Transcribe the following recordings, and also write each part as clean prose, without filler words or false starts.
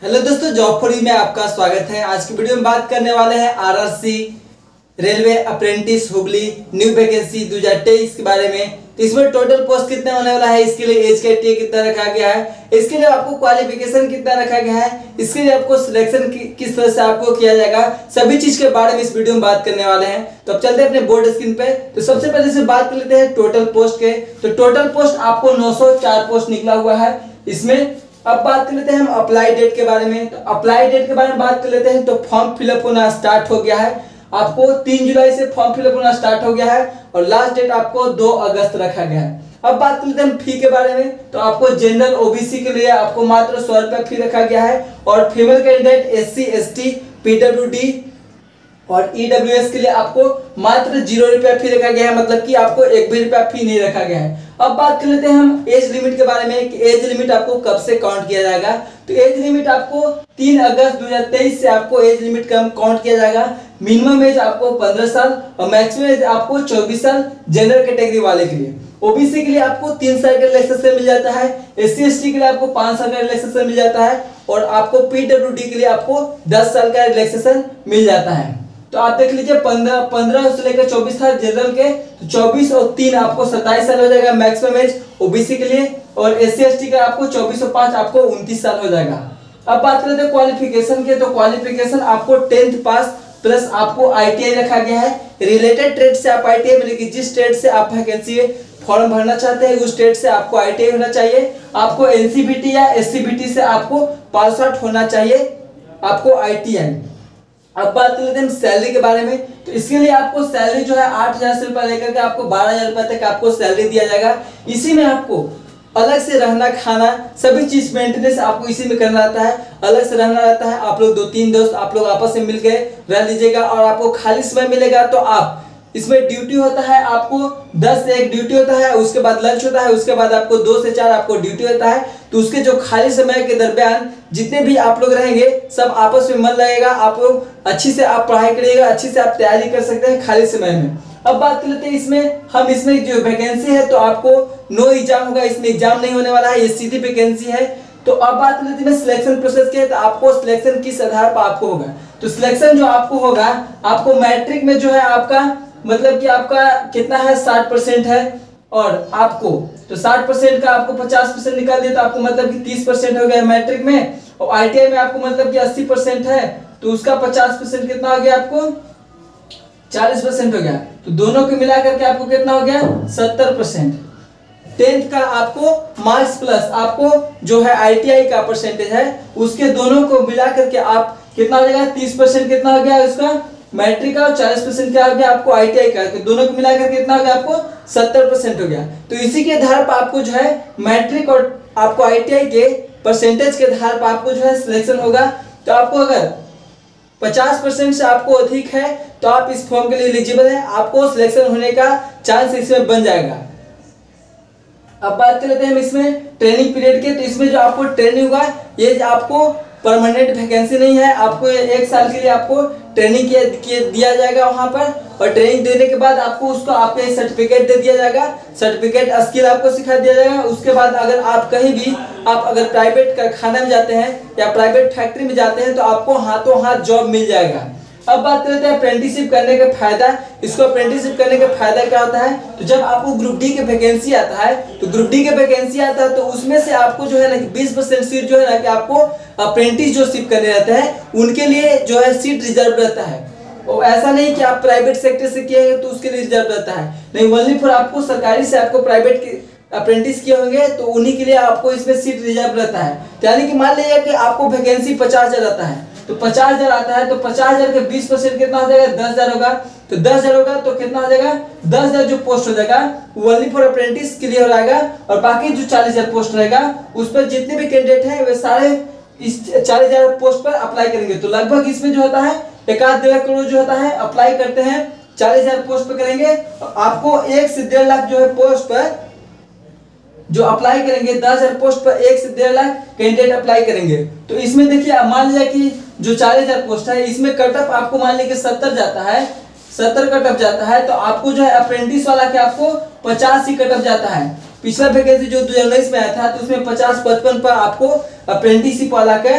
Hello दोस्तों, job for you में आपका स्वागत है। आज की वीडियो में बात करने वाले हैं RRC railway apprentice Hubli new vacancy 2023 के बारे में। तो इसमें टोटल पोस्ट कितना होने वाला है, इसके लिए एज क्राइटेरिया कितना रखा गया है, इसके लिए आपको क्वालिफिकेशन कितना रखा गया है, इसके लिए आपको सिलेक्शन किस तरह से आपको किया जाएगा, सभी चीज के बारे में इस वीडियो में बात करने वाले हैं। तो अब चलते हैं अपने बोर्ड स्क्रीन पे। तो सबसे पहले से बात कर लेते हैं टोटल पोस्ट के। तो टोटल पोस्ट आपको 904 पोस्ट निकला हुआ है इसमें। अब बात कर लेते हैं हम अप्लाई डेट के बारे में। तो अप्लाई डेट के बारे में बात कर लेते हैं। तो फॉर्म फिलअप होना स्टार्ट हो गया है, आपको 3 जुलाई से फॉर्म फिलअप होना स्टार्ट हो गया है और लास्ट डेट आपको 2 अगस्त रखा गया है। अब बात कर लेते हैं फी के बारे में। तो आपको जनरल ओबीसी के लिए आपको मात्र 100 रुपया फी रखा गया है और female candidate SC ST PWD और ईडब्ल्यूएस के लिए आपको मात्र 0 रुपया फी रखा गया है, मतलब कि आपको 1 भी रुपया फी नहीं रखा गया है। अब बात कर लेते हैं हम एज लिमिट के बारे में कि एज लिमिट आपको कब से काउंट किया जाएगा। तो एज लिमिट आपको 3 अगस्त 2023 से आपको एज लिमिट काउंट किया जाएगा। मिनिमम एज आपको 15 साल और मैक्सिमम एज आपको 24 साल जनरल कैटेगरी वाले के लिए। ओबीसी के लिए आपको 3 साल का रिलैक्सेशन मिल जाता है, एससी एसटी के लिए आपको 5 साल का रिलैक्सेशन मिल जाता है और आपको पीडब्ल्यूडी के लिए आपको 10 साल का रिलैक्सेशन मिल जाता है। तो आप देख लीजिए 15 से लेकर 24 था जनरल के, तो 24 और 3 आपको 27 साल हो जाएगा मैक्सिमम एज ओबीसी के लिए और एससी एसटी का आपको 24 और 5 आपको 29 साल हो जाएगा। अब बात करते हैं क्वालिफिकेशन के। तो क्वालिफिकेशन आपको 10th पास प्लस आपको आईटीआई रखा गया है। रिलेटेड ट्रेड से आप आईटीआई मतलब कि जिस ट्रेड से आप वैकेंसी फॉर्म भरना चाहते हैं उस ट्रेड से आपको आईटीआई होना चाहिए। आपको एनसीबीटी या एससीबीटी से आपको पास आउट होना चाहिए आपको आईटीआई। अब बात कर लेते हैं सैलरी के बारे में। तो इसके लिए आपको सैलरी जो है 8,000 से रुपया लेकर के आपको 12,000 रुपये तक आपको सैलरी दिया जाएगा। इसी में आपको अलग से रहना खाना सभी चीज मेंटेनेंस आपको इसी में करना रहता है, अलग से रहना रहता है। आप लोग 2-3 दोस्त आप लोग आपस में मिलकर रह लीजिएगा और आपको खाली समय मिलेगा तो आप इसमें ड्यूटी होता है आपको 10 से 1 ड्यूटी होता है, उसके बाद लंच होता है, उसके बाद आपको 2 से 4 आपको ड्यूटी होता है। तो उसके जो खाली समय के दरमियान जितने भी आप लोग रहेंगे सब आपस में मन लगेगा, आप लोग अच्छी से आप पढ़ाई करिएगा, अच्छी से आप तैयारी कर सकते हैं खाली समय में। अब बात कर लेते हैं इसमें जो वैकेंसी है तो आपको नो एग्जाम होगा, इसमें एग्जाम नहीं होने वाला है, ये सीधी वैकेंसी है। तो अब बात कर लेते हैं सिलेक्शन प्रोसेस के। तो आपको सिलेक्शन किस आधार पर आपको होगा। तो सिलेक्शन जो आपको होगा आपको मैट्रिक में जो है आपका मतलब कि आपका कितना है 60% है और आपको तो 60% का आपको 50% निकाल दिया तो आपको मतलब कि 30% हो गया मैट्रिक में और आईटीआई में आपको मतलब कि 80% है तो उसका 50% कितना हो गया आपको 40% हो गया। तो दोनों को मिला करके आपको कितना हो गया 70%। 10th का आपको मार्क्स प्लस आपको जो है आईटीआई का परसेंटेज है उसके दोनों को मिला करके आप कितना हो जाएगा 30% कितना हो गया उसका मैट्रिक का और 40% क्या हो गया आपको आईटीआई का। तो दोनों को मिलाकर कितना हो गया आपको 70% हो गया। तो इसी के आधार पर आपको जो है मैट्रिक और आपको आईटीआई के परसेंटेज के आधार पर आपको जो है सिलेक्शन होगा। तो आपको अगर 50% से आपको अधिक है तो आप इस फॉर्म के लिए एलिजिबल है, आपको सिलेक्शन होने का चांस इसमें बन जाएगा। अब बात कर लेते हैं हम इसमें ट्रेनिंग पीरियड के। तो इसमें जो आपको ट्रेनिंग होगा ये आपको परमानेंट वैकेंसी नहीं है, आपको 1 साल के लिए आपको ट्रेनिंग दिया जाएगा वहां पर और ट्रेनिंग देने के बाद आपको उसको आपको सर्टिफिकेट दे दिया जाएगा, सर्टिफिकेट स्किल आपको सिखा दिया जाएगा। उसके बाद अगर आप कहीं भी आप अगर प्राइवेट कारखाना में जाते हैं या प्राइवेट फैक्ट्री में जाते हैं तो आपको हाथों हाथ जॉब मिल जाएगा। अब बात करते हैं अप्रेंटिसशिप करने का फायदा। इसको अप्रेंटिसशिप करने का फायदा क्या होता है। तो जब आपको ग्रुप डी के वैकेंसी आता है तो ग्रुप डी के वैकेंसी आता है तो उसमें से आपको जो है ना 20% सीट जो है ना कि आपको अप्रेंटिस जो शिप करने रहते हैं उनके लिए जो है सीट रिजर्व रहता है। और ऐसा नहीं कि आप प्राइवेट सेक्टर से किए तो उसके लिए रिजर्व रहता है, नहीं, ओनली फॉर आपको सरकारी से आपको प्राइवेट के अप्रेंटिस किए होंगे तो उन्हीं के लिए आपको इसमें सीट रिजर्व रहता है। यानी कि मान लीजिए कि आपको वैकेंसी 50,000 आता है तो 50,000 आता है तो 50,000 के 20% कितना हो जाएगा 10,000 होगा। तो 10,000 होगा तो कितना हो जाएगा 10,000 जो पोस्ट हो जाएगा वो ओनली फॉर अप्रेंटिस के लिए हो जाएगा और बाकी जो 40,000 पोस्ट रहेगा उस पर जितने भी कैंडिडेट हैं वे सारे इस 40,000 पोस्ट पर अप्लाई करेंगे। तो लगभग इसमें जो होता है 1.5 करोड़ जो होता है अप्लाई करते हैं 40,000 पोस्ट पर करेंगे। आपको 1 से 1.5 लाख जो है पोस्ट पर जो अप्लाई करेंगे 10,000 पोस्ट पर 1 से 1.5 लाख कैंडिडेट अप्लाई करेंगे। तो इसमें देखिए मान लीजिए कि जो 40,000 पोस्ट है इसमें कट ऑफ आपको मान लीजिए 70 जाता है, 70 कट ऑफ जाता है तो आपको जो है अप्रेंटिस वाला के आपको 50 ही कट ऑफ जाता है। पिछला वैकेंसी जो 2019 में आया था तो उसमें 50-55 पर आपको अप्रेंटिसशिप वाला के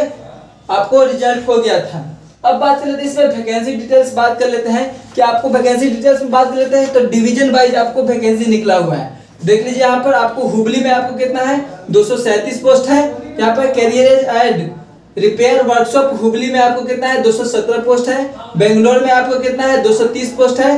आपको रिजल्ट हो गया था। अब बात कर लेते हैं इसमें वैकेंसी डिटेल्स बात कर लेते हैं कि आपको वैकेंसी डिटेल्स में बात कर लेते हैं तो डिवीजन वाइज आपको वैकेंसी निकला हुआ है। देख लीजिए यहाँ पर आपको हुबली में आपको कितना है 237 पोस्ट है। यहाँ पर carrier and repair workshop Hubli में आपको कितना है 217 पोस्ट है। बेंगलोर में आपको कितना है 230 पोस्ट है।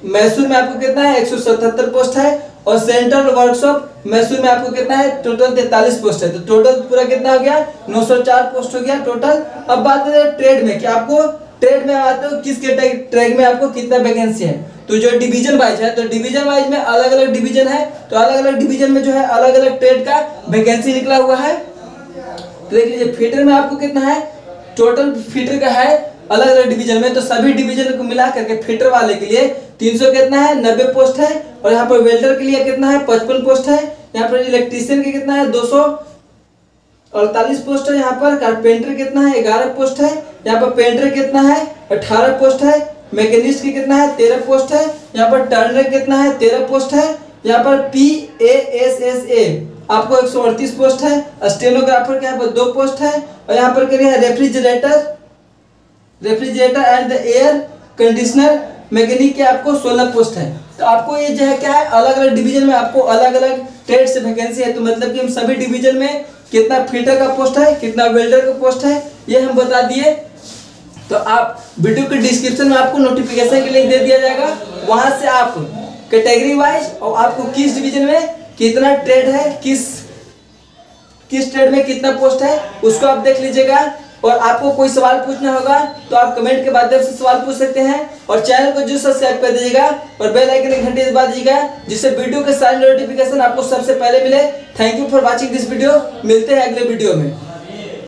मैसूर में आपको कितना है 177 पोस्ट है। और सेंट्रल वर्कशॉप मैसूर में आपको कितना है टोटल 43 पोस्ट है। तो टोटल पूरा कितना हो गया 904 पोस्ट हो गया टोटल। अब बात करें ट्रेड में कि आपको ट्रेड में आते हो किस ट्रेड में आपको कितना वैकेंसी है। तो जो डिवीजन वाइज है तो डिवीजन वाइज में अलग अलग डिवीजन है तो अलग अलग डिवीजन में जो है अलग अलग ट्रेड का वैकेंसी निकला हुआ है। तो देख लीजिए फीटर में आपको कितना है टोटल फीटर का है अलग अलग डिवीजन में। तो सभी डिवीजन को मिला करके फीटर वाले के लिए 300 कितना है 90 पोस्ट है। और यहाँ पर वेल्डर के लिए कितना है 55 पोस्ट है। यहाँ पर इलेक्ट्रीशियन के कितना है 248 पोस्ट है। यहाँ पर कारपेंटर कितना है 11 पोस्ट है। यहाँ पर पेंटर कितना है 18 पोस्ट है। मैकेनिस्ट की कितना है 13 पोस्ट है। यहाँ पर टर्नर कितना है 13 पोस्ट है। यहाँ पर PASSA आपको 138 पोस्ट है। स्टेनोग्राफर के यहाँ पर 2 पोस्ट है। और यहाँ पर क्या है refrigerator and air conditioner mechanic के आपको 16 पोस्ट है। तो आपको ये जो है क्या है अलग अलग डिवीजन में आपको अलग अलग ट्रेड से वैकेंसी है। तो मतलब कि हम सभी डिवीजन में कितना फीटर का पोस्ट है कितना वेल्डर का पोस्ट है ये हम बता दिए। तो आप वीडियो के डिस्क्रिप्शन में आपको नोटिफिकेशन के लिंक दे दिया जाएगा, वहां से आप कैटेगरी वाइज और आपको किस डिवीजन में कितना ट्रेड है किस ट्रेड में कितना पोस्ट है उसको आप देख लीजिएगा। और आपको कोई सवाल पूछना होगा तो आप कमेंट के माध्यम से सवाल पूछ सकते हैं। और चैनल को जो सब्सक्राइब कर दीजिएगा और बेल आइकन की घंटी दबा दीजिएगा जिससे वीडियो के सारे नोटिफिकेशन आपको सबसे पहले मिले। Thank you for watching this video. मिलते हैं अगले वीडियो में।